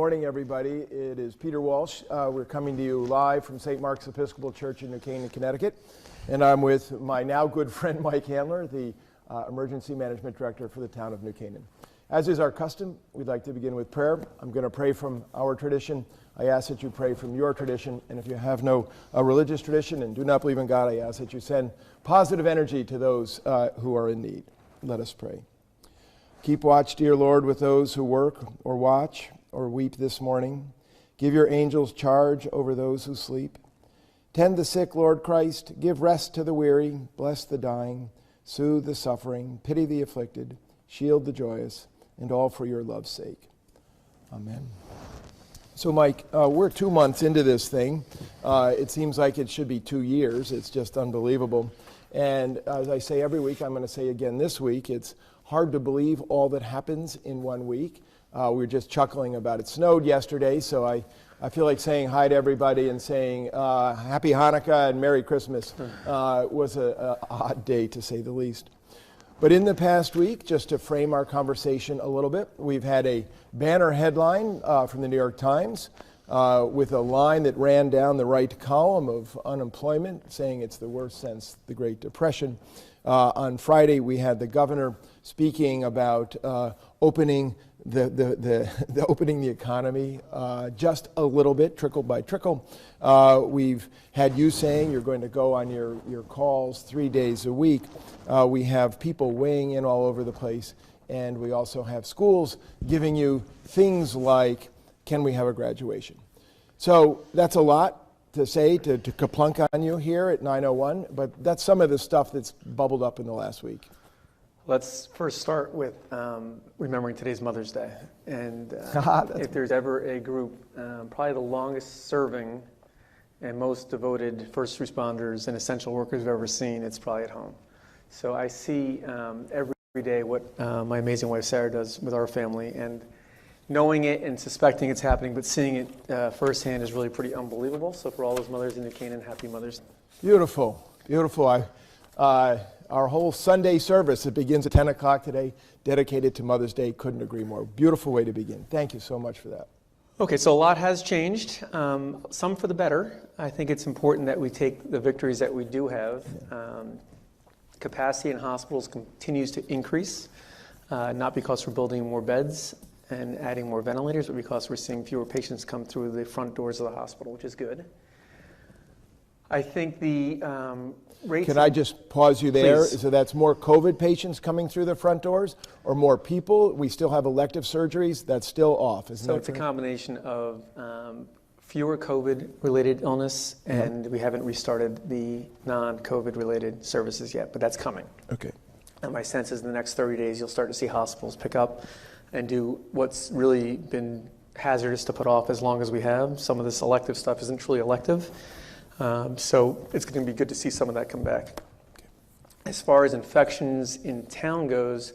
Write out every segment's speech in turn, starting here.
morning, everybody. It is Peter Walsh. We're coming to you live from St. Mark's Episcopal Church in New Canaan, Connecticut. And I'm with my now good friend, Mike Handler, the Emergency Management Director for the town of New Canaan. As is our custom, we'd like to begin with prayer. I'm going to pray from our tradition. I ask that you pray from your tradition. And if you have no religious tradition and do not believe in God, I ask that you send positive energy to those who are in need. Let us pray. Keep watch, dear Lord, with those who work or watch or weep this morning. Give your angels charge over those who sleep. Tend the sick, Lord Christ. Give rest to the weary. Bless the dying. Soothe the suffering. Pity the afflicted. Shield the joyous. And all for your love's sake. Amen. So, Mike, we're 2 months into this thing. It seems like it should be 2 years. It's just unbelievable. And as I say every week, I'm going to say again this week, it's hard to believe all that happens in 1 week. We were just chuckling about it. Snowed yesterday, so I feel like saying hi to everybody and saying Happy Hanukkah and Merry Christmas was an odd day, to say the least. But in the past week, just to frame our conversation a little bit, we've had a banner headline from the New York Times with a line that ran down the right column of unemployment, saying it's the worst since the Great Depression. On Friday, we had the governor speaking about opening opening the economy just a little bit, trickle by trickle. We've had you saying you're going to go on your calls 3 days a week. We have people weighing in all over the place, and we also have schools giving you things like, can we have a graduation? So that's a lot to say, to kaplunk on you here at 9:01, but that's some of the stuff that's bubbled up in the last week. Let's first start with remembering today's Mother's Day. And if there's ever a group, probably the longest serving and most devoted first responders and essential workers I've ever seen, it's probably at home. So I see every day what my amazing wife Sarah does with our family, and knowing it and suspecting it's happening, but seeing it firsthand is really pretty unbelievable. So for all those mothers in New Canaan, happy Mother's Day. Beautiful, beautiful. Our whole Sunday service, it begins at 10 o'clock today, dedicated to Mother's Day. Couldn't agree more. Beautiful way to begin. Thank you so much for that. Okay, so a lot has changed, some for the better. I think it's important that we take the victories that we do have. Capacity in hospitals continues to increase, not because we're building more beds and adding more ventilators, but because we're seeing fewer patients come through the front doors of the hospital, which is good. I think the rates... Can I just pause you there? Please. So that's more COVID patients coming through the front doors, or more people? We still have elective surgeries. That's still off, isn't it? So it's a combination of fewer COVID-related illness, and we haven't restarted the non-COVID-related services yet, but that's coming. Okay. And my sense is in the next 30 days, you'll start to see hospitals pick up and do what's really been hazardous to put off as long as we have. Some of this elective stuff isn't truly elective. So it's going to be good to see some of that come back. Okay. As far as infections in town goes,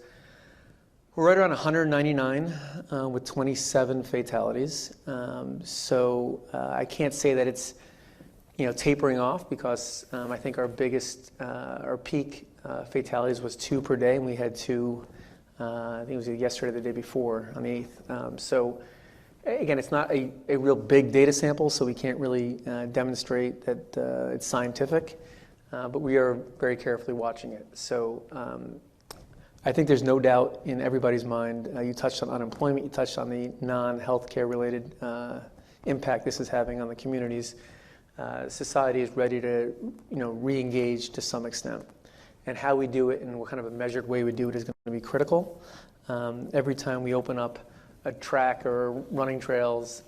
we're right around 199 with 27 fatalities. So I can't say that it's tapering off, because I think our peak fatalities was 2 per day, and we had 2. I think it was yesterday, the day before, on the 8th. So again, it's not a real big data sample, so we can't really demonstrate that it's scientific, but we are very carefully watching it. So I think there's no doubt in everybody's mind. You touched on unemployment, you touched on the non-healthcare related impact this is having on the communities. Society is ready to re-engage to some extent. And how we do it and what kind of a measured way we do it is going to be critical. Every time we open up a track or running trails,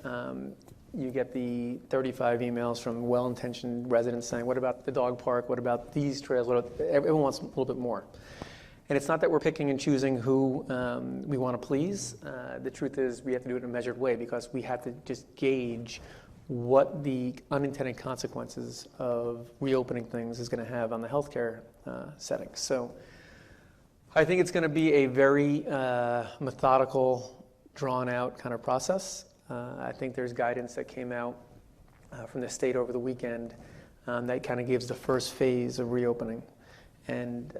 you get the 35 emails from well-intentioned residents saying, what about the dog park? What about these trails? Everyone wants a little bit more. And it's not that we're picking and choosing who we want to please. The truth is we have to do it in a measured way, because we have to just gauge what the unintended consequences of reopening things is going to have on the healthcare setting. So I think it's going to be a very methodical, drawn-out kind of process. I think there's guidance that came out from the state over the weekend that kind of gives the first phase of reopening. And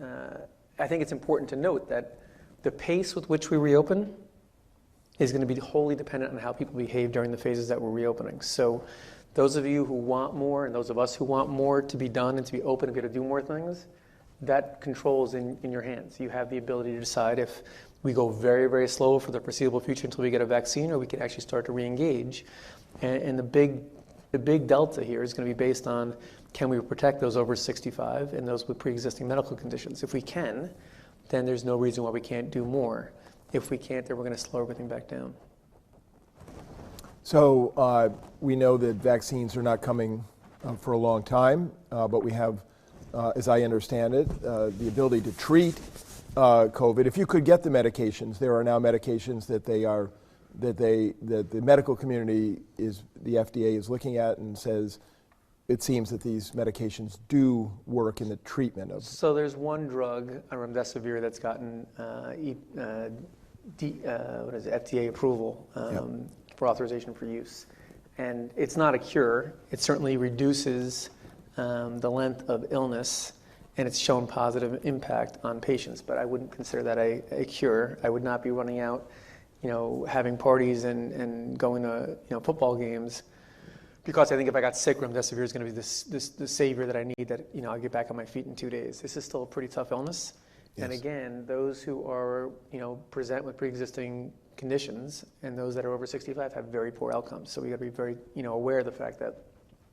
I think it's important to note that the pace with which we reopen is going to be wholly dependent on how people behave during the phases that we're reopening. So those of you who want more and those of us who want more to be done and to be open and be able to do more things, that control is in your hands. You have the ability to decide if we go very, very slow for the foreseeable future until we get a vaccine, or we can actually start to re-engage. And the big delta here is going to be based on, can we protect those over 65 and those with pre-existing medical conditions? If we can, then there's no reason why we can't do more. If we can't, then we're going to slow everything back down. So we know that vaccines are not coming for a long time, but we have, as I understand it, the ability to treat COVID. If you could get the medications, there are now medications that the medical community the FDA is looking at and says it seems that these medications do work in the treatment of. So there's one drug, remdesivir, that's gotten FDA approval for authorization for use. And it's not a cure. It certainly reduces the length of illness, and it's shown positive impact on patients. But I wouldn't consider that a cure. I would not be running out, having parties and going to football games, because I think if I got sick, remdesivir is going to be the savior that I need, that I'll get back on my feet in 2 days. This is still a pretty tough illness. Yes. And again, those who are present with pre-existing conditions and those that are over 65 have very poor outcomes. So we got to be very aware of the fact that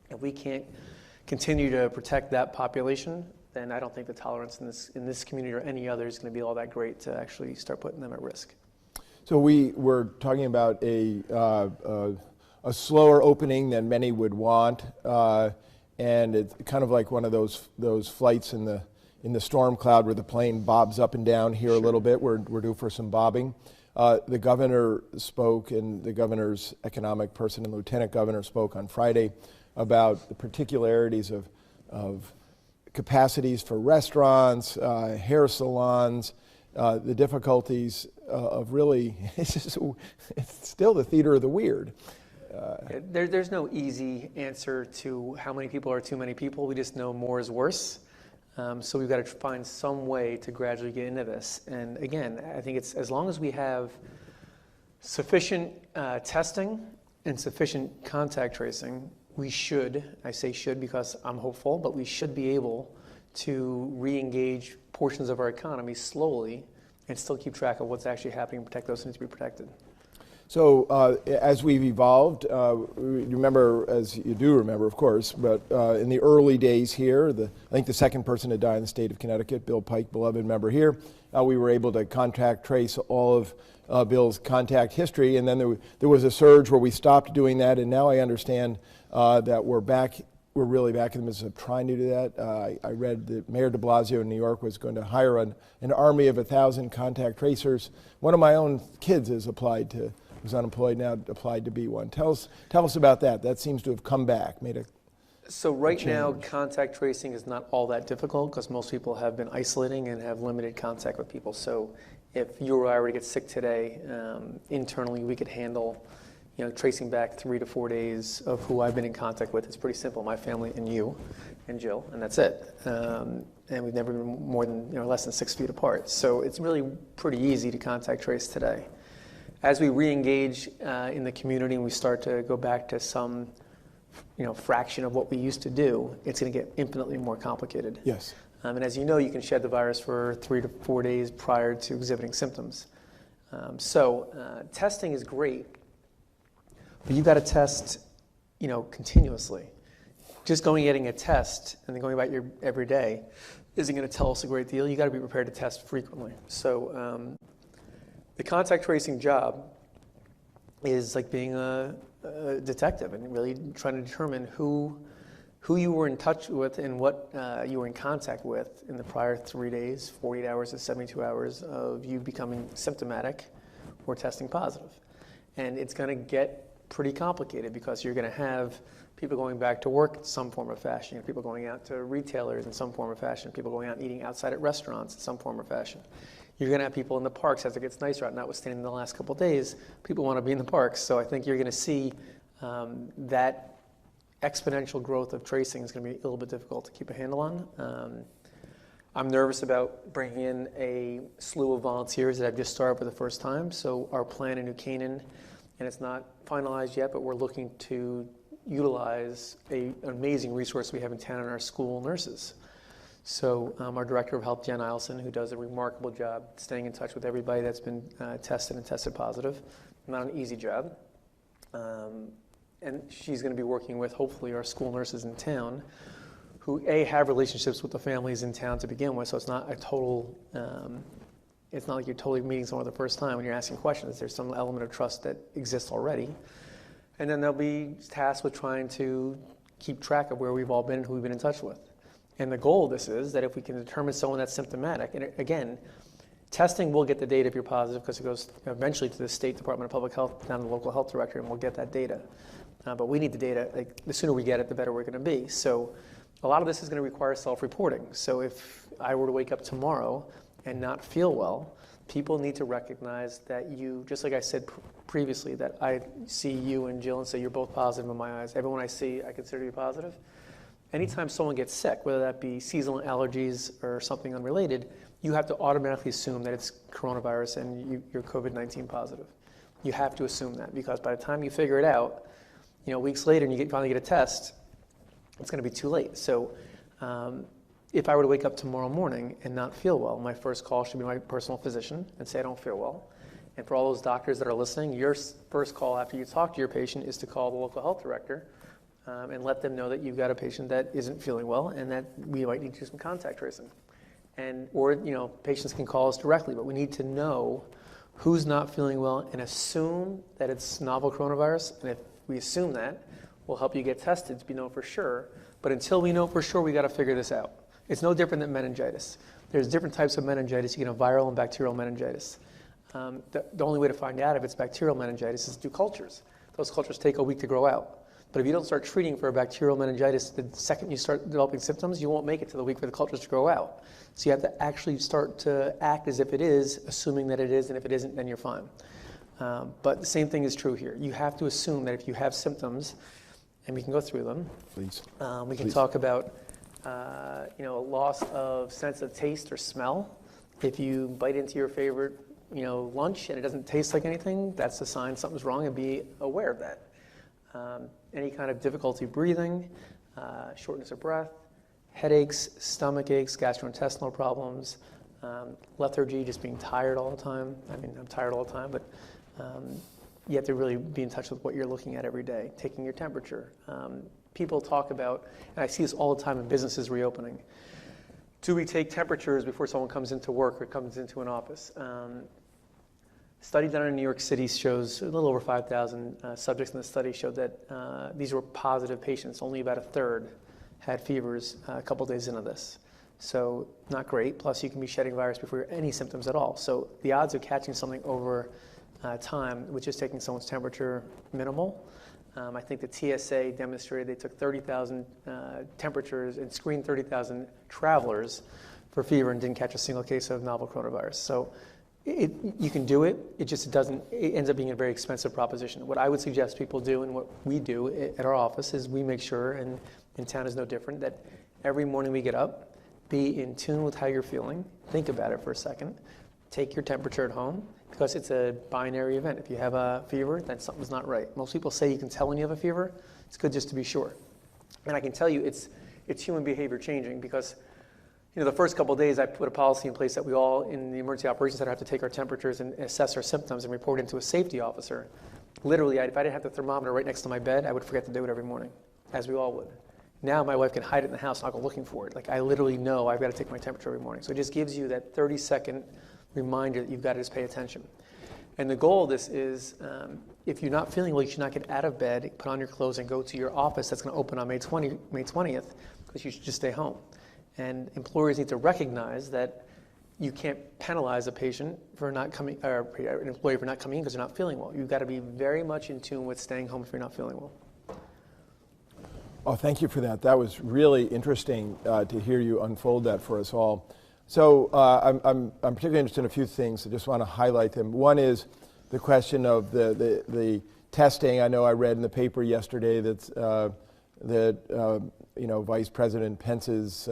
if we can't continue to protect that population, then I don't think the tolerance in this community or any other is going to be all that great to actually start putting them at risk. So we were talking about a slower opening than many would want, and it's kind of like one of those flights in the storm cloud where the plane bobs up and down here. Sure. A little bit. We're due for some bobbing. The governor spoke, and the governor's economic person and lieutenant governor spoke on Friday about the particularities of capacities for restaurants, hair salons, the difficulties of really, it's still the theater of the weird. There's no easy answer to how many people are too many people. We just know more is worse. So we've got to find some way to gradually get into this. And again, I think it's as long as we have sufficient testing and sufficient contact tracing, we should, I say should because I'm hopeful, but we should be able to re-engage portions of our economy slowly and still keep track of what's actually happening and protect those who need to be protected. So as we've evolved, remember, as you do remember, of course, but in the early days here, I think the second person to die in the state of Connecticut, Bill Pike, beloved member here, we were able to contact trace all of Bill's contact history, and then there was a surge where we stopped doing that, and now I understand that we're really back in the midst of trying to do that. I read that Mayor de Blasio in New York was going to hire an army of 1,000 contact tracers. One of my own kids was unemployed, now applied to be one. Tell us about that. That seems to have come back, So right now, contact tracing is not all that difficult because most people have been isolating and have limited contact with people. So if you or I were to get sick today, internally we could handle tracing back 3 to 4 days of who I've been in contact with. It's pretty simple, my family and you and Jill, and that's it. And we've never been more than less than 6 feet apart. So it's really pretty easy to contact trace today. As we re-engage in the community and we start to go back to some fraction of what we used to do, it's going to get infinitely more complicated. Yes. And as you know, you can shed the virus for 3 to 4 days prior to exhibiting symptoms. So testing is great, but you've got to test continuously. Just going and getting a test and then going about your every day isn't going to tell us a great deal. You've got to be prepared to test frequently. So the contact tracing job is like being a detective and really trying to determine who you were in touch with and what you were in contact with in the prior 3 days, 48 hours to 72 hours of you becoming symptomatic or testing positive. And it's going to get pretty complicated because you're going to have people going back to work in some form or fashion, people going out to retailers in some form or fashion, people going out and eating outside at restaurants in some form or fashion. You're going to have people in the parks as it gets nicer out, notwithstanding the last couple of days. People want to be in the parks, so I think you're going to see that exponential growth of tracing is going to be a little bit difficult to keep a handle on. I'm nervous about bringing in a slew of volunteers that I've just started for the first time. So our plan in New Canaan, and it's not finalized yet, but we're looking to utilize an amazing resource we have in town in our school nurses. So our Director of Health, Jen Eilson, who does a remarkable job staying in touch with everybody that's been tested and tested positive. Not an easy job. And she's going to be working with, hopefully, our school nurses in town who, A, have relationships with the families in town to begin with, so it's not a total, it's not like you're totally meeting someone the first time when you're asking questions. There's some element of trust that exists already. And then they'll be tasked with trying to keep track of where we've all been and who we've been in touch with. And the goal of this is that if we can determine someone that's symptomatic, and again, testing will get the data if you're positive because it goes eventually to the State Department of Public Health, down to the local health director, and we'll get that data. But we need the data. Like, the sooner we get it, the better we're going to be. So a lot of this is going to require self-reporting. So if I were to wake up tomorrow and not feel well, people need to recognize that you, just like I said previously, that I see you and Jill and say you're both positive in my eyes. Everyone I see, I consider you positive. Anytime someone gets sick, whether that be seasonal allergies or something unrelated, you have to automatically assume that it's coronavirus and you're COVID-19 positive. You have to assume that, because by the time you figure it out, weeks later and you finally get a test, it's going to be too late. So if I were to wake up tomorrow morning and not feel well, my first call should be my personal physician and say I don't feel well. And for all those doctors that are listening, your first call after you talk to your patient is to call the local health director and let them know that you've got a patient that isn't feeling well and that we might need to do some contact tracing. Or patients can call us directly, but we need to know who's not feeling well and assume that it's novel coronavirus. And if we assume that, we'll help you get tested to know for sure. But until we know for sure, we got to figure this out. It's no different than meningitis. There's different types of meningitis. You get a viral and bacterial meningitis. The only way to find out if it's bacterial meningitis is to do cultures. Those cultures take a week to grow out. But if you don't start treating for a bacterial meningitis the second you start developing symptoms, you won't make it to the week for the cultures to grow out. So you have to actually start to act as if it is, assuming that it is, and if it isn't, then you're fine. But the same thing is true here. You have to assume that if you have symptoms, and we can go through them. Please. We can talk about loss of sense of taste or smell. If you bite into your favorite lunch and it doesn't taste like anything, that's a sign something's wrong, and be aware of that. Any kind of difficulty breathing, shortness of breath, headaches, stomach aches, gastrointestinal problems, lethargy, just being tired all the time. I mean, I'm tired all the time, but you have to really be in touch with what you're looking at every day, taking your temperature. People talk about, and I see this all the time in businesses reopening, do we take temperatures before someone comes into work or comes into an office? Study done in New York City shows a little over 5,000 subjects in the study showed that these were positive patients. Only about a third had fevers a couple days into this. So not great. Plus you can be shedding virus before you have any symptoms at all. So the odds of catching something over time, which is taking someone's temperature, minimal. I think the TSA demonstrated they took 30,000 temperatures and screened 30,000 travelers for fever and didn't catch a single case of novel coronavirus. So you can do it. It ends up being a very expensive proposition. What I would suggest people do, and what we do at our office, is we make sure, and in town is no different, that every morning we get up, be in tune with how you're feeling. Think about it for a second. Take your temperature at home, because it's a binary event. If you have a fever, then something's not right. Most people say you can tell when you have a fever. It's good just to be sure. And I can tell you it's human behavior changing, because the first couple of days I put a policy in place that we all in the emergency operations center have to take our temperatures and assess our symptoms and report into a safety officer. Literally, if I didn't have the thermometer right next to my bed, I would forget to do it every morning, as we all would. Now my wife can hide it in the house and I'll go looking for it. Like, I literally know I've got to take my temperature every morning. So it just gives you that 30-second reminder that you've got to just pay attention. And the goal of this is, if you're not feeling well, you should not get out of bed, put on your clothes, and go to your office that's going to open on May 20th, because you should just stay home. And employers need to recognize that you can't penalize a patient for not coming, or an employee for not coming in because they're not feeling well. You've got to be very much in tune with staying home if you're not feeling well. Oh, thank you for that. That was really interesting to hear you unfold that for us all. So I'm particularly interested in a few things. I just want to highlight them. One is the question of the testing. I know I read in the paper yesterday that Vice President Pence's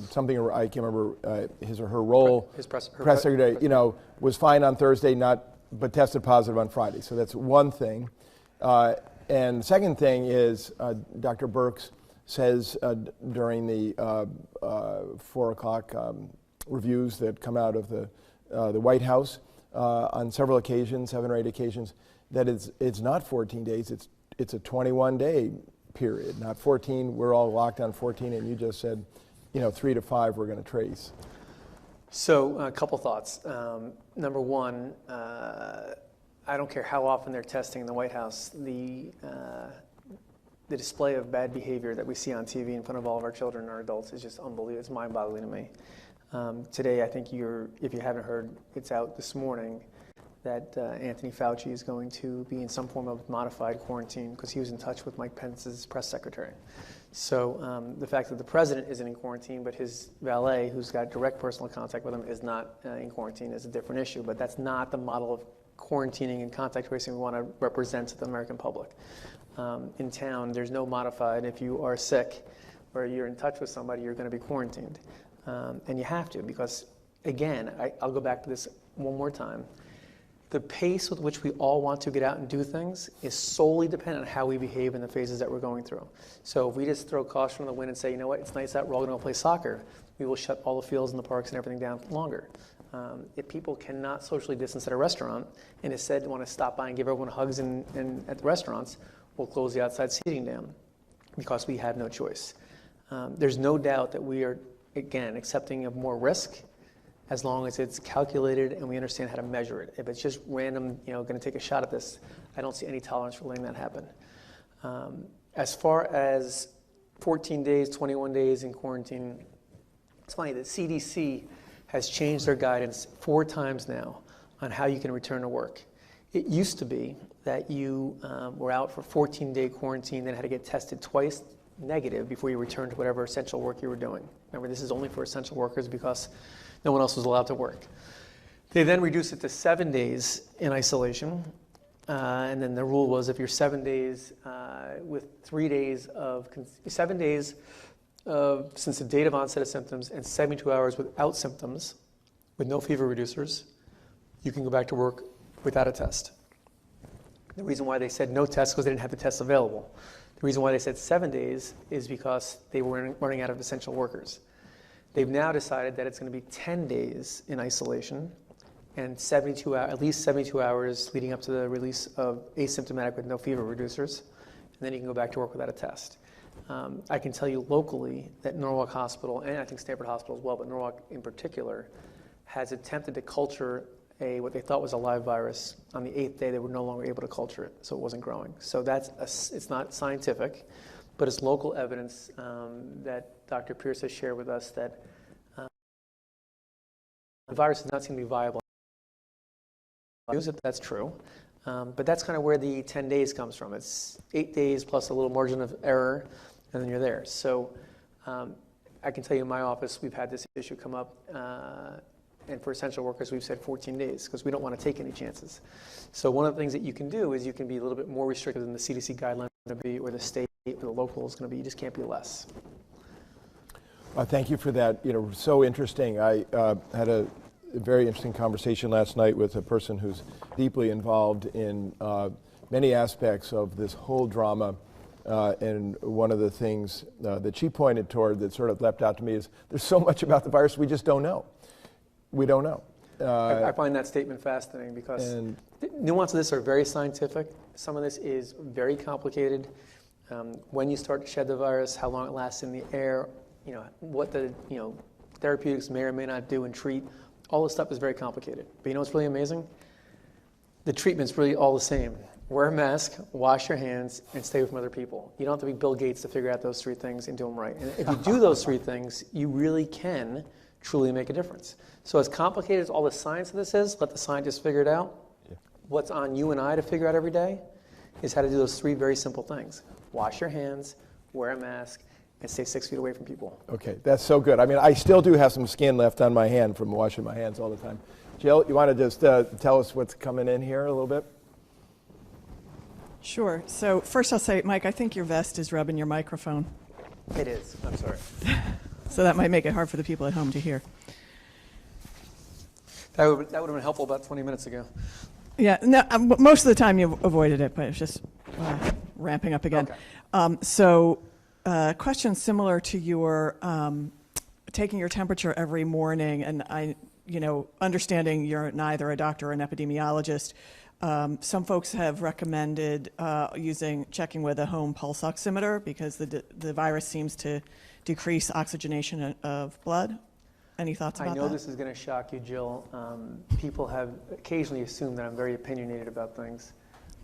something, I can't remember his or her role. His press secretary, was fine on Thursday, but tested positive on Friday. So that's one thing. And the second thing is Dr. Birx says during the 4 o'clock reviews that come out of the White House on several occasions, 7 or 8 occasions, that it's not 14 days, it's a 21-day period, not 14. We're all locked on 14, and you just said, 3 to 5 we're going to trace. So a couple thoughts. Number one, I don't care how often they're testing in the White House, the display of bad behavior that we see on TV in front of all of our children and our adults is just unbelievable. It's mind-boggling to me. Today, I think if you haven't heard, it's out this morning that Anthony Fauci is going to be in some form of modified quarantine because he was in touch with Mike Pence's press secretary. So the fact that the president isn't in quarantine, but his valet, who's got direct personal contact with him, is not in quarantine is a different issue. But that's not the model of quarantining and contact tracing we want to represent to the American public. In town, there's no modified. If you are sick or you're in touch with somebody, you're going to be quarantined. And you have to because, again, I'll go back to this one more time. The pace with which we all want to get out and do things is solely dependent on how we behave in the phases that we're going through. So if we just throw caution to the wind and say, you know what, it's nice out, we're all going to go play soccer, we will shut all the fields and the parks and everything down longer. If people cannot socially distance at a restaurant and instead want to stop by and give everyone hugs at the restaurants, we'll close the outside seating down because we have no choice. There's no doubt that we are, again, accepting of more risk as long as it's calculated and we understand how to measure it. If it's just random, going to take a shot at this, I don't see any tolerance for letting that happen. As far as 14 days, 21 days in quarantine, it's funny, the CDC has changed their guidance 4 times now on how you can return to work. It used to be that you were out for 14-day quarantine, then had to get tested twice negative before you returned to whatever essential work you were doing. Remember, this is only for essential workers because no one else was allowed to work. They then reduced it to 7 days in isolation, and then the rule was if you're 7 days with 3 days of 7 days since the date of onset of symptoms and 72 hours without symptoms, with no fever reducers, you can go back to work without a test. The reason why they said no test because they didn't have the tests available. The reason why they said 7 days is because they were running out of essential workers. They've now decided that it's going to be 10 days in isolation and at least 72 hours leading up to the release of asymptomatic with no fever reducers, and then you can go back to work without a test. I can tell you locally that Norwalk Hospital, and I think Stanford Hospital as well, but Norwalk in particular, has attempted to culture what they thought was a live virus. On the 8th day, they were no longer able to culture it, so it wasn't growing. So it's not scientific, but it's local evidence that Dr. Pierce has shared with us that the virus does not seem to be viable. That's true, but that's kind of where the 10 days comes from. It's 8 days plus a little margin of error, and then you're there. So I can tell you in my office, we've had this issue come up, and for essential workers, we've said 14 days because we don't want to take any chances. So one of the things that you can do is you can be a little bit more restrictive than the CDC guidelines are going to be, or the state or the local is going to be. You just can't be less. Thank you for that. So interesting. I had a very interesting conversation last night with a person who's deeply involved in many aspects of this whole drama. And one of the things that she pointed toward that sort of leapt out to me is there's so much about the virus we just don't know. We don't know. I find that statement fascinating because the nuances of this are very scientific. Some of this is very complicated. When you start to shed the virus, how long it lasts in the air, what the therapeutics may or may not do and treat. All this stuff is very complicated. But you know what's really amazing? The treatment's really all the same. Wear a mask, wash your hands, and stay away from other people. You don't have to be Bill Gates to figure out those 3 things and do them right. And if you do those 3 things, you really can truly make a difference. So as complicated as all the science of this is, let the scientists figure it out. Yeah. What's on you and I to figure out every day is how to do those 3 very simple things. Wash your hands, wear a mask, and stay 6 feet away from people. Okay, that's so good. I mean, I still do have some skin left on my hand from washing my hands all the time. Jill, you want to just tell us what's coming in here a little bit? Sure. So first I'll say, Mike, I think your vest is rubbing your microphone. It is. I'm sorry. So that might make it hard for the people at home to hear. That would have been helpful about 20 minutes ago. Yeah, no, most of the time you avoided it, but it's just ramping up again. Okay. Question similar to your taking your temperature every morning, and understanding you're neither a doctor or an epidemiologist. Some folks have recommended checking with a home pulse oximeter because the virus seems to decrease oxygenation of blood. Any thoughts about that? I know this is going to shock you, Jill. People have occasionally assumed that I'm very opinionated about things.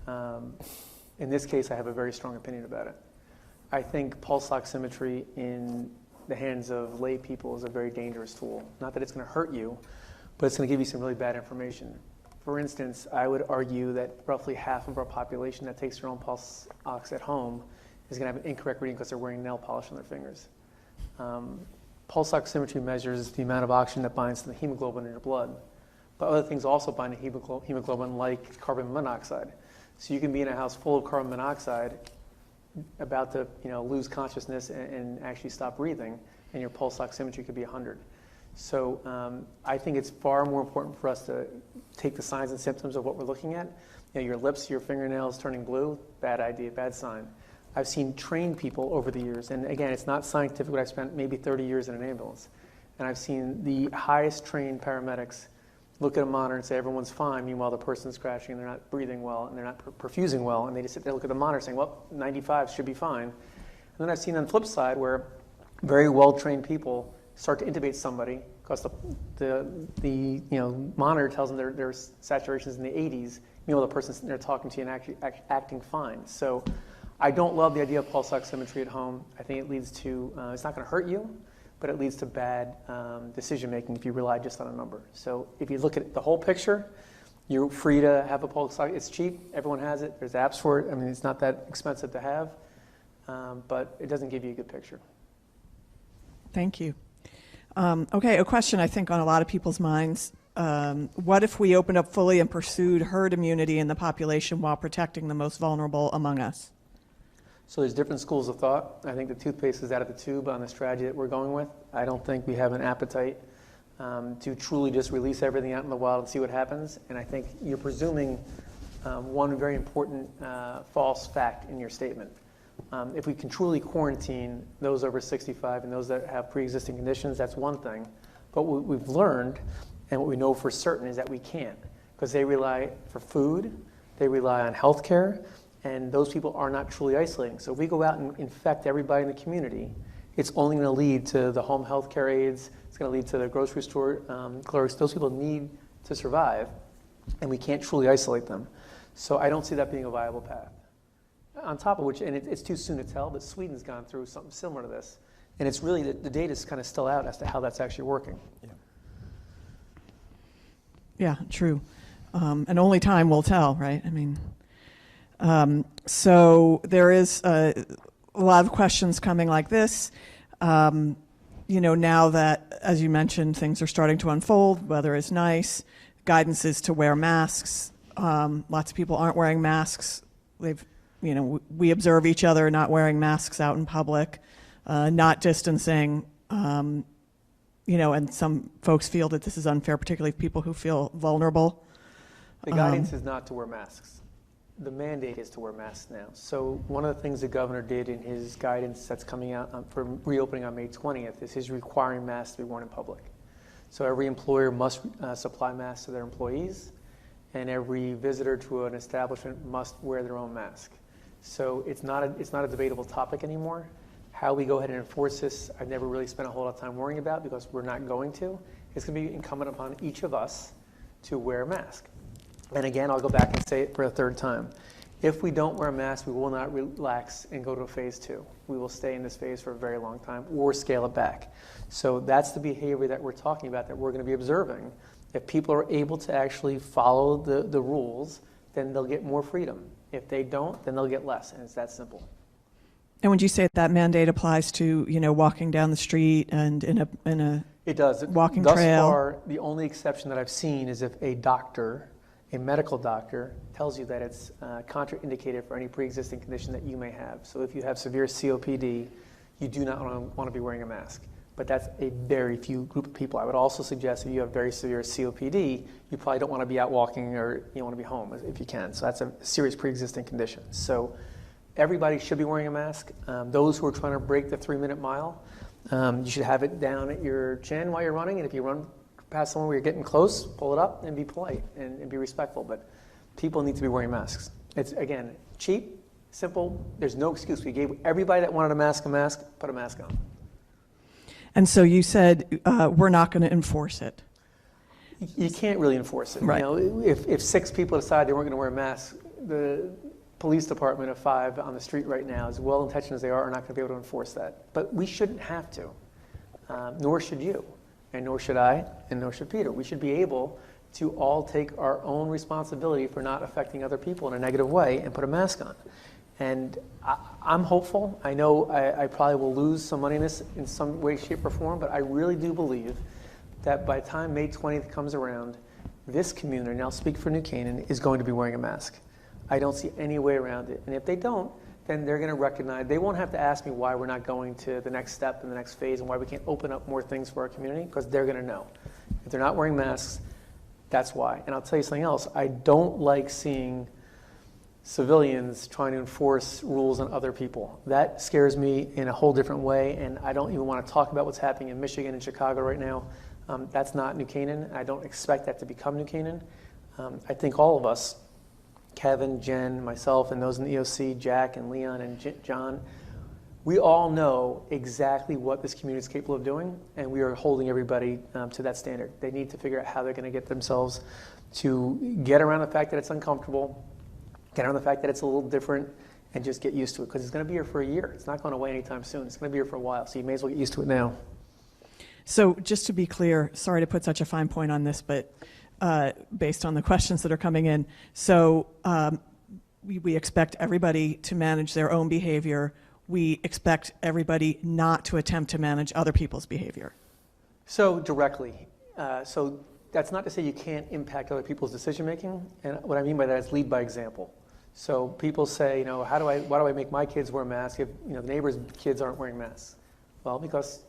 In this case, I have a very strong opinion about it. I think pulse oximetry in the hands of lay people is a very dangerous tool. Not that it's going to hurt you, but it's going to give you some really bad information. For instance, I would argue that roughly half of our population that takes their own pulse ox at home is going to have an incorrect reading because they're wearing nail polish on their fingers. Pulse oximetry measures the amount of oxygen that binds to the hemoglobin in your blood. But other things also bind to hemoglobin, like carbon monoxide. So you can be in a house full of carbon monoxide, about to lose consciousness and actually stop breathing, and your pulse oximetry could be 100. So I think it's far more important for us to take the signs and symptoms of what we're looking at. Your lips, your fingernails turning blue, bad idea, bad sign. I've seen trained people over the years, and again, it's not scientific, but I've spent maybe 30 years in an ambulance, and I've seen the highest trained paramedics look at a monitor and say everyone's fine, meanwhile the person's crashing and they're not breathing well and they're not perfusing well, and they just sit there, look at the monitor saying, well, 95 should be fine. And then I've seen on the flip side where very well-trained people start to intubate somebody because the monitor tells them their saturation's in the 80s, meanwhile the person's there talking to you and actually acting fine. So I don't love the idea of pulse oximetry at home. I think it leads to, it's not going to hurt you, but it leads to bad decision making if you rely just on a number. So if you look at the whole picture, you're free to have a pulse ox. It's cheap. Everyone has it. There's apps for it. I mean, it's not that expensive to have, but it doesn't give you a good picture. Thank you. Okay, a question I think on a lot of people's minds. What if we opened up fully and pursued herd immunity in the population while protecting the most vulnerable among us? So there's different schools of thought. I think the toothpaste is out of the tube on the strategy that we're going with. I don't think we have an appetite to truly just release everything out in the wild and see what happens. And I think you're presuming one very important false fact in your statement. If we can truly quarantine those over 65 and those that have pre-existing conditions, that's one thing. But what we've learned and what we know for certain is that we can't, because they rely for food, they rely on health care, and those people are not truly isolating. So if we go out and infect everybody in the community, it's only going to lead to the home health care aides, it's going to lead to the grocery store clerks. Those people need to survive, and we can't truly isolate them. So I don't see that being a viable path. On top of which, and it's too soon to tell, but Sweden's gone through something similar to this. And it's really, the data is kind of still out as to how that's actually working. Yeah, true. And only time will tell, right? I mean, so there is a lot of questions coming like this. Now that, as you mentioned, things are starting to unfold, weather is nice, guidance is to wear masks. Lots of people aren't wearing masks. We observe each other not wearing masks out in public, not distancing, and some folks feel that this is unfair, particularly people who feel vulnerable. The guidance is not to wear masks. The mandate is to wear masks now. So one of the things the governor did in his guidance that's coming out for reopening on May 20th is his requiring masks to be worn in public. So every employer must supply masks to their employees, and every visitor to an establishment must wear their own mask. So it's not a debatable topic anymore. How we go ahead and enforce this, I've never really spent a whole lot of time worrying about because we're not going to. It's going to be incumbent upon each of us to wear a mask. And again, I'll go back and say it for a third time. If we don't wear a mask, we will not relax and go to a phase 2. We will stay in this phase for a very long time or scale it back. So that's the behavior that we're talking about, that we're going to be observing. If people are able to actually follow the rules, then they'll get more freedom. If they don't, then they'll get less, and it's that simple. And would you say that mandate applies to, walking down the street and in a it does. Walking Thus trail? far, the only exception that I've seen is if a medical doctor tells you that it's contraindicated for any pre-existing condition that you may have. So if you have severe COPD, you do not want to be wearing a mask. But that's a very few group of people. I would also suggest if you have very severe COPD, you probably don't want to be out walking, or you want to be home if you can. So that's a serious pre-existing condition. So everybody should be wearing a mask. Those who are trying to break the 3-minute mile, you should have it down at your chin while you're running. And if you run past someone where you're getting close, pull it up and be polite and be respectful. But people need to be wearing masks. It's, again, cheap, simple. There's no excuse. We gave everybody that wanted a mask, put a mask on. And so you said we're not going to enforce it. You can't really enforce it. Right. You know, if 6 people decide they weren't going to wear masks, the police department of 5 on the street right now, as well-intentioned as they are not going to be able to enforce that. But we shouldn't have to, nor should you, and nor should I, and nor should Peter. We should be able to all take our own responsibility for not affecting other people in a negative way and put a mask on. And I'm hopeful. I know I probably will lose some money in this in some way, shape, or form, but I really do believe that by the time May 20th comes around, this community, and I'll speak for New Canaan, is going to be wearing a mask. I don't see any way around it. And if they don't, then they're going to recognize, they won't have to ask me why we're not going to the next step and the next phase and why we can't open up more things for our community, because they're going to know. If they're not wearing masks, that's why. And I'll tell you something else. I don't like seeing civilians trying to enforce rules on other people. That scares me in a whole different way, and I don't even want to talk about what's happening in Michigan and Chicago right now. That's not New Canaan. I don't expect that to become New Canaan. I think all of us, Kevin, Jen, myself, and those in the EOC, Jack and Leon and John, we all know exactly what this community is capable of doing, and we are holding everybody to that standard. They need to figure out how they're going to get themselves to get around the fact that it's uncomfortable, get around the fact that it's a little different, and just get used to it, because it's going to be here for a year. It's not going away anytime soon. It's going to be here for a while, so you may as well get used to it now. So just to be clear, sorry to put such a fine point on this, but based on the questions that are coming in, so we expect everybody to manage their own behavior. We expect everybody not to attempt to manage other people's behavior. So directly. So that's not to say you can't impact other people's decision making. And what I mean by that is lead by example. So people say, why do I make my kids wear masks if the neighbors' kids aren't wearing masks? Well, because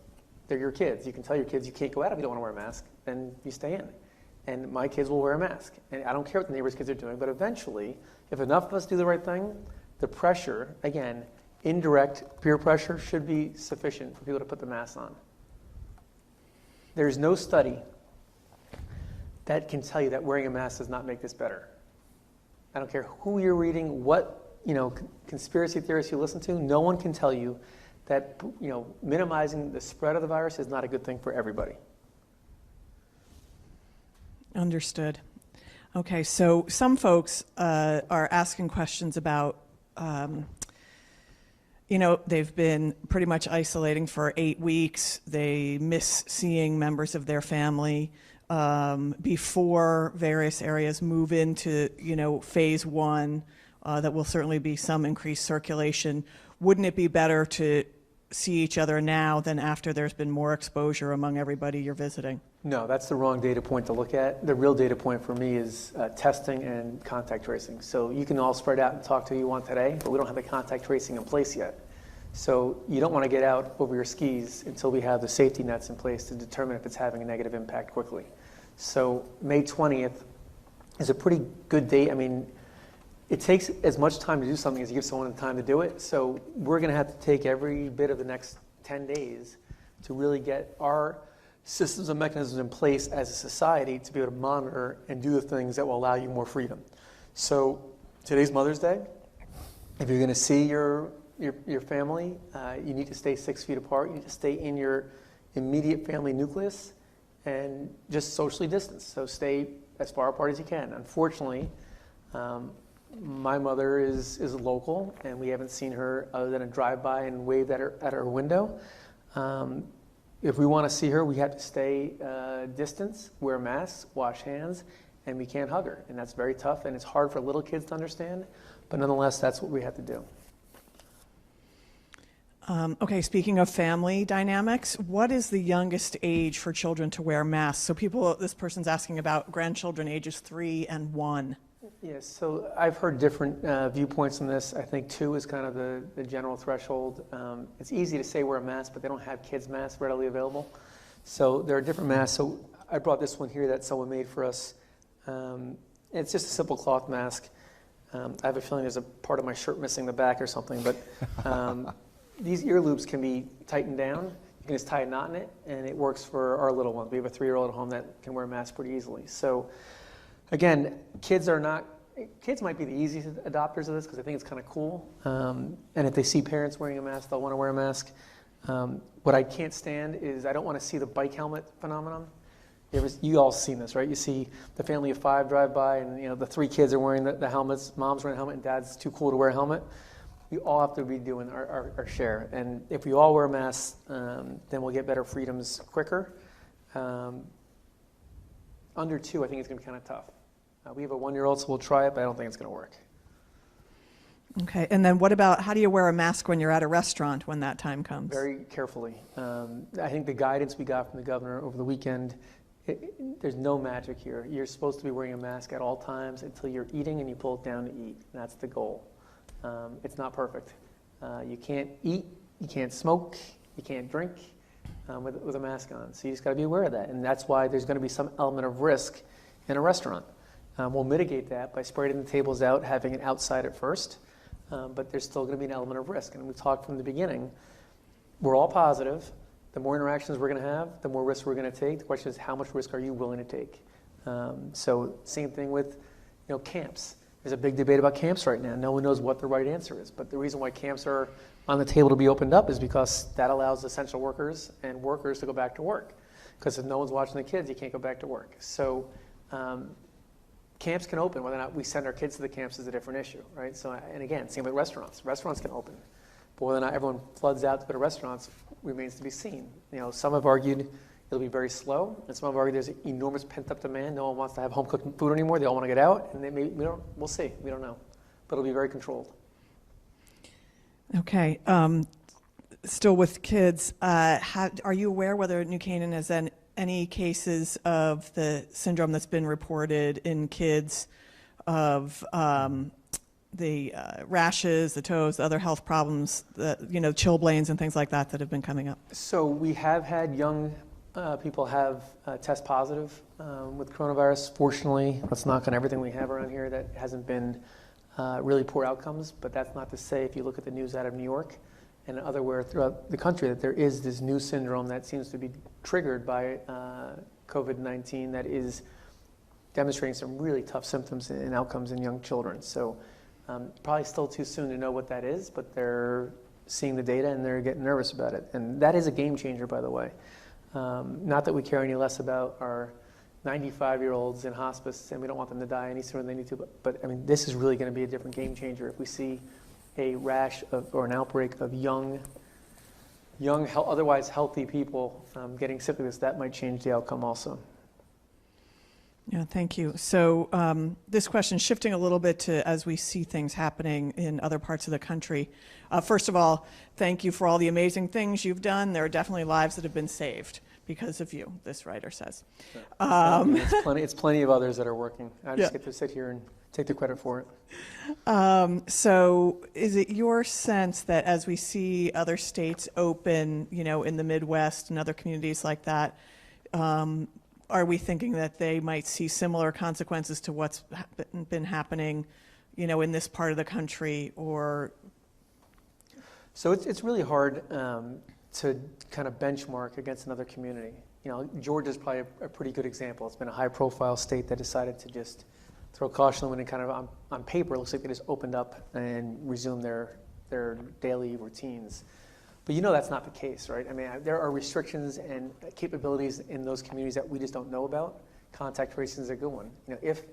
they're your kids. You can tell your kids you can't go out if you don't want to wear a mask, then you stay in. And my kids will wear a mask. And I don't care what the neighbors' kids are doing, but eventually, if enough of us do the right thing, the pressure, again, indirect peer pressure, should be sufficient for people to put the mask on. There's no study that can tell you that wearing a mask does not make this better. I don't care who you're reading, what conspiracy theorists you listen to, no one can tell you that minimizing the spread of the virus is not a good thing for everybody. Understood. Okay, so some folks are asking questions about, they've been pretty much isolating for 8 weeks. They miss seeing members of their family before various areas move into, phase 1. That will certainly be some increased circulation. Wouldn't it be better to see each other now than after there's been more exposure among everybody you're visiting? No, that's the wrong data point to look at. The real data point for me is testing and contact tracing. So you can all spread out and talk to who you want today, but we don't have the contact tracing in place yet. So you don't want to get out over your skis until we have the safety nets in place to determine if it's having a negative impact quickly. So May 20th is a pretty good date. I mean, it takes as much time to do something as you give someone the time to do it. So we're going to have to take every bit of the next 10 days to really get our systems and mechanisms in place as a society to be able to monitor and do the things that will allow you more freedom. So today's Mother's Day. If you're going to see your family, you need to stay 6 feet apart. You need to stay in your immediate family nucleus and just socially distance. So stay as far apart as you can. Unfortunately, my mother is local, and we haven't seen her other than a drive-by and wave at her window. If we want to see her, we have to stay distance, wear masks, wash hands, and we can't hug her. And that's very tough, and it's hard for little kids to understand. But nonetheless, that's what we have to do. Okay, speaking of family dynamics, what is the youngest age for children to wear masks? So this person's asking about grandchildren ages 3 and 1. Yes, so I've heard different viewpoints on this. I think 2 is kind of the general threshold. It's easy to say wear a mask, but they don't have kids' masks readily available. So there are different masks. So I brought this one here that someone made for us. It's just a simple cloth mask. I have a feeling there's a part of my shirt missing the back or something, but these ear loops can be tightened down. You can just tie a knot in it, and it works for our little one. We have a 3-year-old at home that can wear a mask pretty easily. So again, kids might be the easiest adopters of this because I think it's kind of cool. And if they see parents wearing a mask, they'll want to wear a mask. What I can't stand is I don't want to see the bike helmet phenomenon. You all seen this, right? You see the family of 5 drive by, and the 3 kids are wearing the helmets. Mom's wearing a helmet, and Dad's too cool to wear a helmet. We all have to be doing our share. And if we all wear masks, then we'll get better freedoms quicker. Under 2, I think it's going to be kind of tough. We have a 1-year-old, so we'll try it, but I don't think it's going to work. Okay, and then what about, how do you wear a mask when you're at a restaurant when that time comes? Very carefully. I think the guidance we got from the governor over the weekend, there's no magic here. You're supposed to be wearing a mask at all times until you're eating and you pull it down to eat. That's the goal. It's not perfect. You can't eat, you can't smoke, you can't drink with a mask on. So you just got to be aware of that. And that's why there's going to be some element of risk in a restaurant. We'll mitigate that by spreading the tables out, having it outside at first. But there's still going to be an element of risk. And we talked from the beginning, we're all positive. The more interactions we're going to have, the more risk we're going to take. The question is, how much risk are you willing to take? So same thing with camps. There's a big debate about camps right now. No one knows what the right answer is. But the reason why camps are on the table to be opened up is because that allows essential workers and workers to go back to work. Because if no one's watching the kids, you can't go back to work. So camps can open. Whether or not we send our kids to the camps is a different issue, right? So, and again, same with restaurants. Restaurants can open. But whether or not everyone floods out to go to restaurants remains to be seen. Some have argued it'll be very slow, and some have argued there's enormous pent-up demand. No one wants to have home-cooked food anymore. They all want to get out, and we'll see. We don't know. But it'll be very controlled. Okay. Still with kids, are you aware whether New Canaan has any cases of the syndrome that's been reported in kids of the rashes, the toes, the other health problems, chilblains and things like that have been coming up? So we have had young people have test positive with coronavirus. Fortunately, let's knock on everything we have around here that hasn't been really poor outcomes. But that's not to say, if you look at the news out of New York and otherwhere throughout the country, that there is this new syndrome that seems to be triggered by COVID-19 that is demonstrating some really tough symptoms and outcomes in young children. So probably still too soon to know what that is, but they're seeing the data and they're getting nervous about it. And that is a game changer, by the way. Not that we care any less about our 95-year-olds in hospice, and we don't want them to die any sooner than they need to, but I mean, this is really going to be a different game changer if we see a rash or an outbreak of young, otherwise healthy people getting sick with this. That might change the outcome also. Yeah, thank you. So this question, shifting a little bit to as we see things happening in other parts of the country. First of all, thank you for all the amazing things you've done. There are definitely lives that have been saved because of you, this writer says. It's plenty of others that are working. I just get to sit here and take the credit for it. So is it your sense that as we see other states open, in the Midwest and other communities like that, are we thinking that they might see similar consequences to what's been happening, in this part of the country? Or so it's really hard to kind of benchmark against another community. Georgia's probably a pretty good example. It's been a high-profile state that decided to just throw caution to the wind and kind of on paper it looks like they just opened up and resumed their daily routines. But that's not the case, right? I mean, there are restrictions and capabilities in those communities that we just don't know about. Contact tracing is a good one. If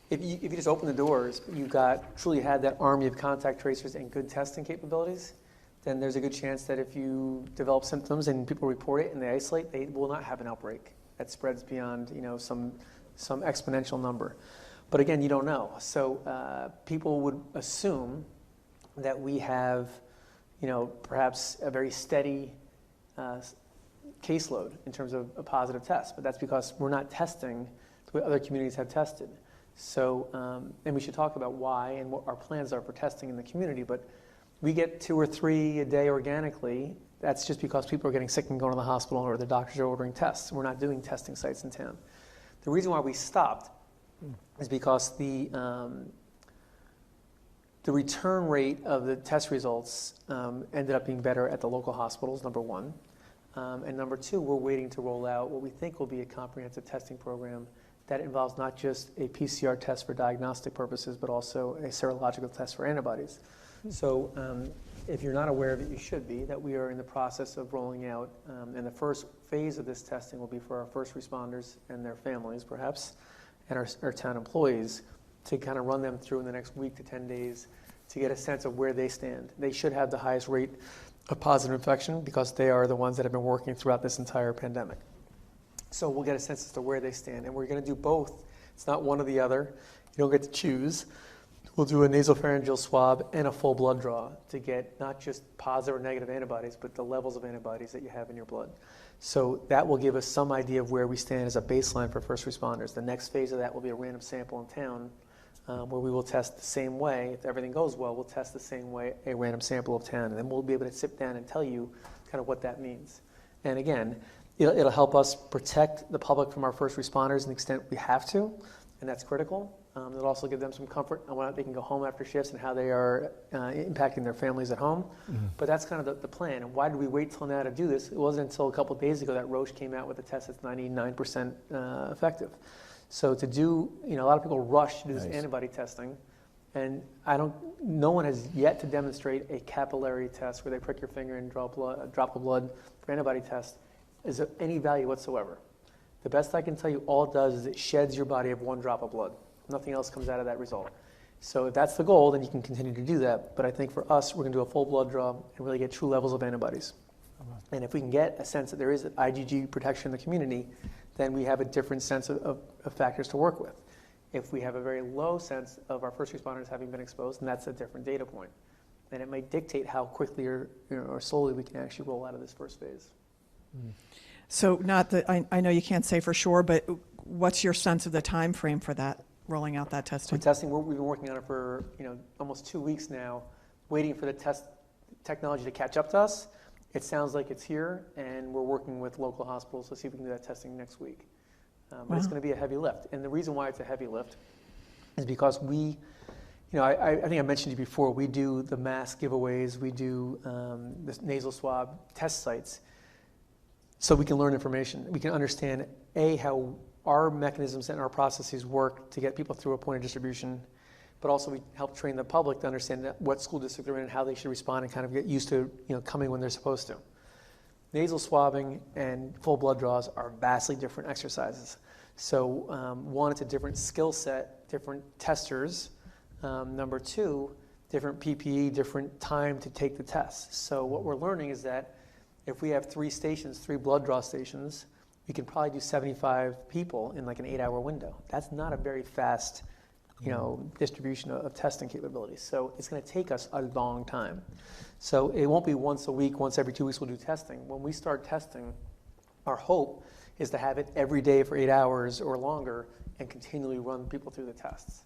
you just open the doors, you've truly had that army of contact tracers and good testing capabilities, then there's a good chance that if you develop symptoms and people report it and they isolate, they will not have an outbreak that spreads beyond some exponential number. But again, you don't know. So people would assume that we have perhaps a very steady caseload in terms of a positive test, but that's because we're not testing the way other communities have tested. So, and we should talk about why and what our plans are for testing in the community. But we get 2 or 3 a day organically. That's just because people are getting sick and going to the hospital, or the doctors are ordering tests. We're not doing testing sites in town. The reason why we stopped is because the return rate of the test results ended up being better at the local hospitals, number one. And number two, we're waiting to roll out what we think will be a comprehensive testing program that involves not just a PCR test for diagnostic purposes, but also a serological test for antibodies. So if you're not aware of it, you should be, that we are in the process of rolling out, and the first phase of this testing will be for our first responders and their families, perhaps, and our town employees, to kind of run them through in the next week to 10 days to get a sense of where they stand. They should have the highest rate of positive infection because they are the ones that have been working throughout this entire pandemic. So we'll get a sense as to where they stand, and we're going to do both. It's not one or the other. You don't get to choose. We'll do a nasopharyngeal swab and a full blood draw to get not just positive or negative antibodies, but the levels of antibodies that you have in your blood. So that will give us some idea of where we stand as a baseline for first responders. The next phase of that will be a random sample in town where we will test the same way. If everything goes well, we'll test the same way a random sample of town, and then we'll be able to sit down and tell you kind of what that means. And again, it'll help us protect the public from our first responders to the extent we have to, and that's critical. It'll also give them some comfort on whether they can go home after shifts and how they are impacting their families at home. Mm-hmm. But that's kind of the plan. And why did we wait till now to do this? It wasn't until a couple of days ago that Roche came out with a test that's 99% effective. So to do, a lot of people rush to do this antibody testing, and no one has yet to demonstrate a capillary test where they prick your finger and draw a drop of blood for antibody test is of any value whatsoever. The best I can tell you, all it does is it sheds your body of 1 drop of blood. Nothing else comes out of that result. So if that's the goal, then you can continue to do that. But I think for us, we're going to do a full blood draw and really get true levels of antibodies. And if we can get a sense that there is IgG protection in the community, then we have a different sense of factors to work with. If we have a very low sense of our first responders having been exposed, then that's a different data point. And it might dictate how quickly or slowly we can actually roll out of this first phase. So not that I know you can't say for sure, but what's your sense of the time frame for that, rolling out that testing? For testing, we've been working on it for almost 2 weeks now, waiting for the test technology to catch up to us. It sounds like it's here, and we're working with local hospitals to see if we can do that testing next week. But it's going to be a heavy lift. And the reason why it's a heavy lift is because we, I think I mentioned to you before, we do the mask giveaways, we do the nasal swab test sites, so we can learn information. We can understand, how our mechanisms and our processes work to get people through a point of distribution, but also we help train the public to understand what school district they're in and how they should respond and kind of get used to coming when they're supposed to. Nasal swabbing and full blood draws are vastly different exercises. So one, it's a different skill set, different testers. Number two, different PPE, different time to take the test. So what we're learning is that if we have 3 blood draw stations, we can probably do 75 people in like an 8-hour window. That's not a very fast distribution of testing capabilities. So it's going to take us a long time. So it won't be once a week, once every 2 weeks we'll do testing. When we start testing, our hope is to have it every day for 8 hours or longer and continually run people through the tests.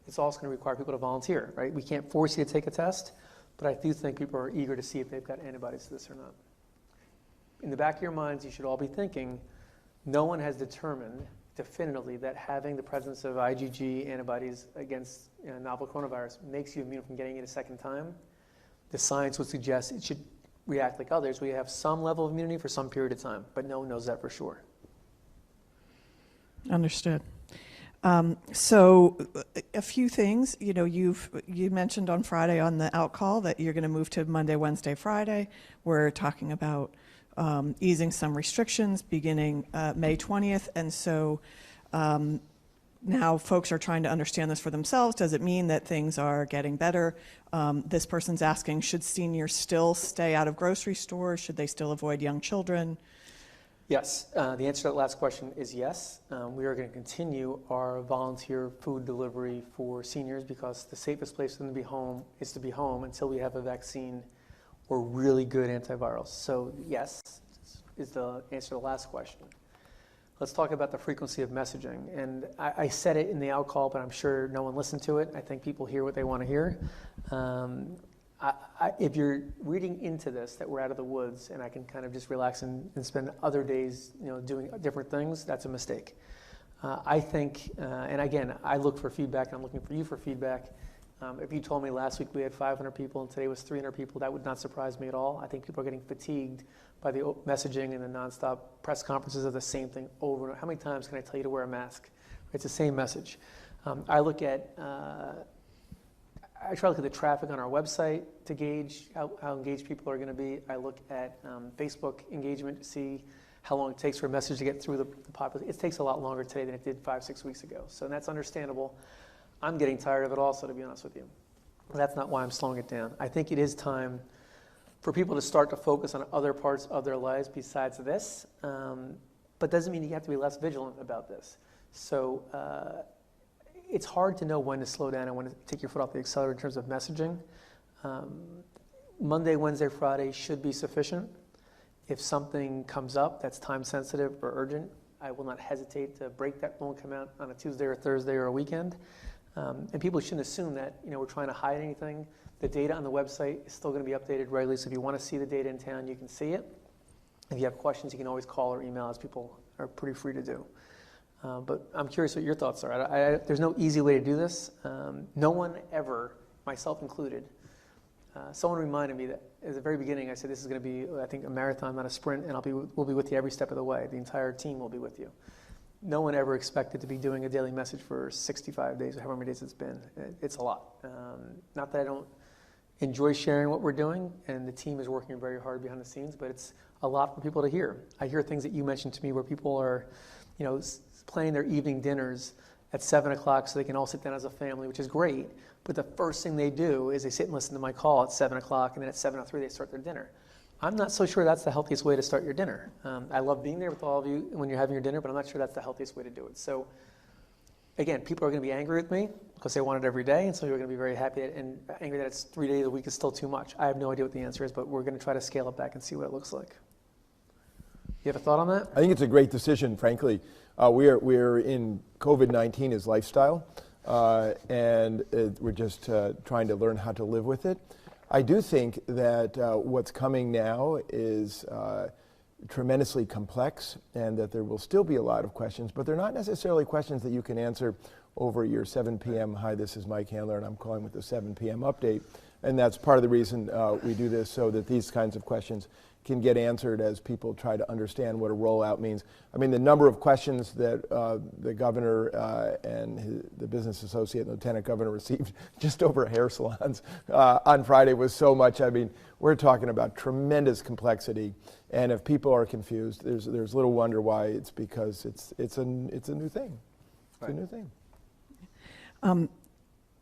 It's also going to require people to volunteer, right? We can't force you to take a test, but I do think people are eager to see if they've got antibodies to this or not. In the back of your minds, you should all be thinking, no one has determined definitively that having the presence of IgG antibodies against novel coronavirus makes you immune from getting it a second time. The science would suggest it should react like others. We have some level of immunity for some period of time, but no one knows that for sure. Understood. So a few things, you mentioned on Friday on the out call that you're going to move to Monday, Wednesday, Friday. We're talking about easing some restrictions beginning May 20th. And so now folks are trying to understand this for themselves. Does it mean that things are getting better? This person's asking, should seniors still stay out of grocery stores? Should they still avoid young children? Yes. The answer to that last question is yes. We are going to continue our volunteer food delivery for seniors because the safest place for them to be home is to be home until we have a vaccine or really good antivirals. So yes, is the answer to the last question. let's talk about the frequency of messaging. And I said it in the out call, but I'm sure no one listened to it. I think people hear what they want to hear. If you're reading into this, that we're out of the woods and I can kind of just relax and spend other days, doing different things, that's a mistake. I think, and again, I look for feedback, and I'm looking for you for feedback. If you told me last week we had 500 people and today was 300 people, that would not surprise me at all. I think people are getting fatigued by the messaging and the nonstop press conferences of the same thing over and over. How many times can I tell you to wear a mask? It's the same message. I try to look at the traffic on our website to gauge how engaged people are going to be. I look at Facebook engagement to see how long it takes for a message to get through the population. It takes a lot longer today than it did 5-6 weeks ago. So that's understandable. I'm getting tired of it also, to be honest with you. That's not why I'm slowing it down. I think it is time for people to start to focus on other parts of their lives besides this, but doesn't mean you have to be less vigilant about this. So it's hard to know when to slow down and when to take your foot off the accelerator in terms of messaging. Monday, Wednesday, Friday should be sufficient. If something comes up that's time sensitive or urgent, I will not hesitate to break that. Won't come out on a Tuesday or Thursday or a weekend. And people shouldn't assume that we're trying to hide anything. The data on the website is still going to be updated regularly, so if you want to see the data in town, you can see it. If you have questions, you can always call or email, as people are pretty free to do. But I'm curious what your thoughts are. There's no easy way to do this. No one ever, myself included, someone reminded me that at the very beginning I said this is going to be, I think, a marathon, not a sprint, and we'll be with you every step of the way. The entire team will be with you. No one ever expected to be doing a daily message for 65 days or however many days it's been. It's a lot. Not that I don't enjoy sharing what we're doing, and the team is working very hard behind the scenes, but it's a lot for people to hear. I hear things that you mentioned to me where people are, planning their evening dinners at 7 o'clock so they can all sit down as a family, which is great. But the first thing they do is they sit and listen to my call at 7 o'clock, and then at 7:03 they start their dinner. I'm not so sure that's the healthiest way to start your dinner. I love being there with all of you when you're having your dinner, but I'm not sure that's the healthiest way to do it. So again, people are going to be angry with me because they want it every day, and some people are going to be very happy and angry that it's 3 days a week is still too much. I have no idea what the answer is, but we're going to try to scale it back and see what it looks like. You have a thought on that? I think it's a great decision, frankly. We're in COVID-19 as lifestyle, and we're just trying to learn how to live with it. I do think that what's coming now is tremendously complex, and that there will still be a lot of questions, but they're not necessarily questions that you can answer over your 7 p.m. Hi, this is Mike Handler, and I'm calling with the 7 p.m. update. And that's part of the reason we do this, so that these kinds of questions can get answered as people try to understand what a rollout means. I mean, the number of questions that the governor and the business associate and lieutenant governor received just over hair salons on Friday was so much. I mean, we're talking about tremendous complexity, and if people are confused, there's little wonder why. It's because it's a new thing. It's a new thing.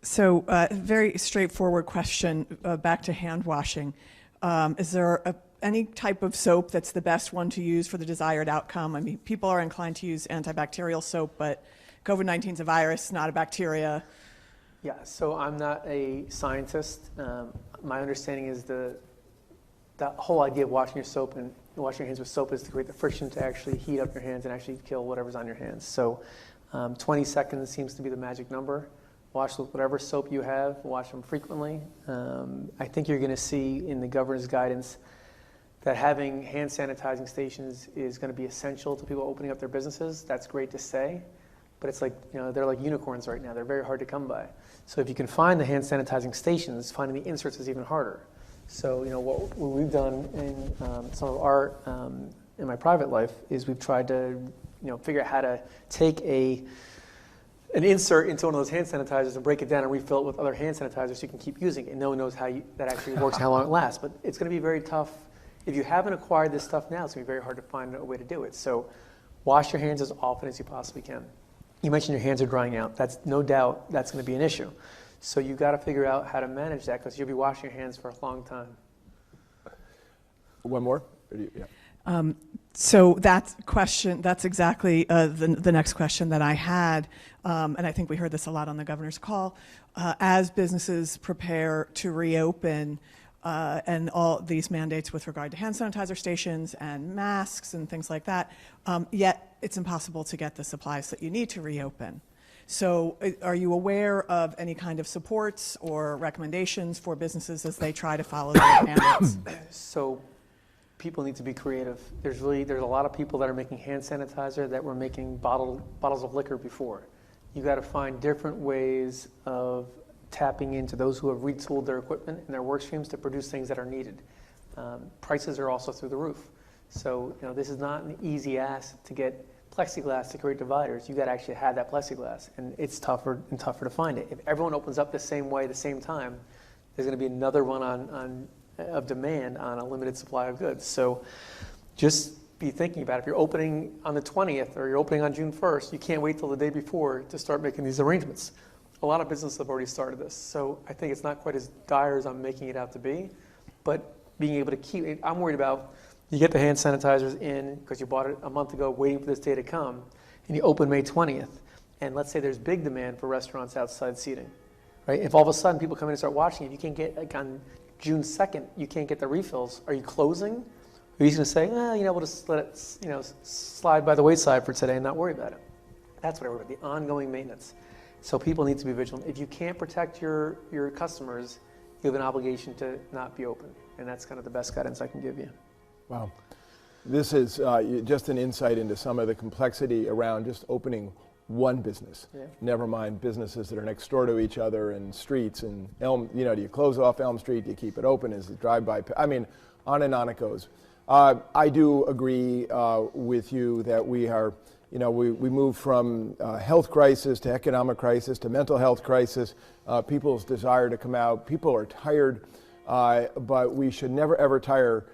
So, very straightforward question, back to hand washing. Is there any type of soap that's the best one to use for the desired outcome? I mean, people are inclined to use antibacterial soap, but COVID-19 is a virus, not a bacteria. Yeah, so I'm not a scientist. My understanding is the whole idea of washing your hands with soap is to create the friction to actually heat up your hands and actually kill whatever's on your hands. So 20 seconds seems to be the magic number. Wash with whatever soap you have, wash them frequently. I think you're going to see in the governor's guidance that having hand sanitizing stations is going to be essential to people opening up their businesses. That's great to say, but it's like, they're like unicorns right now. They're very hard to come by. So if you can find the hand sanitizing stations, finding the inserts is even harder. So, what we've done in some of our, in my private life, is we've tried to, figure out how to take an insert into one of those hand sanitizers and break it down and refill it with other hand sanitizers so you can keep using it. And no one knows how that actually works and how long it lasts. But it's going to be very tough. If you haven't acquired this stuff now, it's going to be very hard to find a way to do it. So wash your hands as often as you possibly can. You mentioned your hands are drying out. That's no doubt that's going to be an issue. So you've got to figure out how to manage that, because you'll be washing your hands for a long time. One more? Yeah. So that's exactly the next question that I had, and I think we heard this a lot on the governor's call. As businesses prepare to reopen, and all these mandates with regard to hand sanitizer stations and masks and things like that, yet it's impossible to get the supplies that you need to reopen. So are you aware of any kind of supports or recommendations for businesses as they try to follow those mandates? So people need to be creative. There's a lot of people that are making hand sanitizer that were making bottles of liquor before. You got to find different ways of tapping into those who have retooled their equipment and their work streams to produce things that are needed. Prices are also through the roof. So this is not an easy ask to get plexiglass to create dividers. You got to actually have that plexiglass, and it's tougher and tougher to find it. If everyone opens up the same way at the same time, there's going to be another run of demand on a limited supply of goods. So just be thinking about it. If you're opening on the 20th or you're opening on June 1st, you can't wait till the day before to start making these arrangements. A lot of businesses have already started this. So I think it's not quite as dire as I'm making it out to be, but being able to keep it. I'm worried about you get the hand sanitizers in because you bought it a month ago waiting for this day to come, and you open May 20th, and let's say there's big demand for restaurants outside seating, right? If all of a sudden people come in and start watching, if you can't get, like on June 2nd, you can't get the refills, are you closing? Are you just going to say, we'll just let it slide by the wayside for today and not worry about it? That's what I worry about, the ongoing maintenance. So people need to be vigilant. If you can't protect your customers, you have an obligation to not be open, and that's kind of the best guidance I can give you. Wow. This is just an insight into some of the complexity around just opening one business. Yeah. Never mind businesses that are next door to each other and streets and Elm, do you close off Elm Street, do you keep it open, is it drive-by? I mean, on and on it goes. I do agree with you that we are, we move from health crisis to economic crisis to mental health crisis, people's desire to come out. People are tired, but we should never ever tire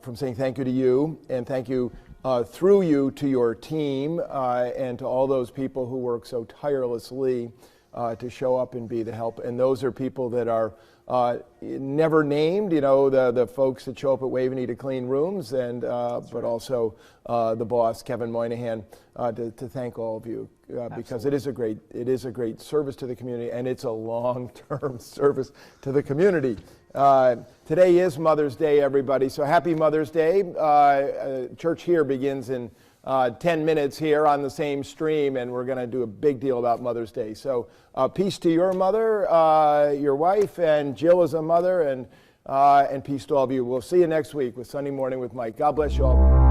from saying thank you to you, and thank you through you to your team and to all those people who work so tirelessly to show up and be the help. And those are people that are never named, the folks that show up at Waveney to clean rooms, and but also the boss, Kevin Moynihan, to thank all of you because it is a great service to the community, and it's a long-term service to the community. Today is Mother's Day, everybody, so happy Mother's Day. Church here begins in 10 minutes here on the same stream, and we're going to do a big deal about Mother's Day. So peace to your mother, your wife, and Jill is a mother, and peace to all of you. We'll see you next week with Sunday Morning with Mike. God bless you all.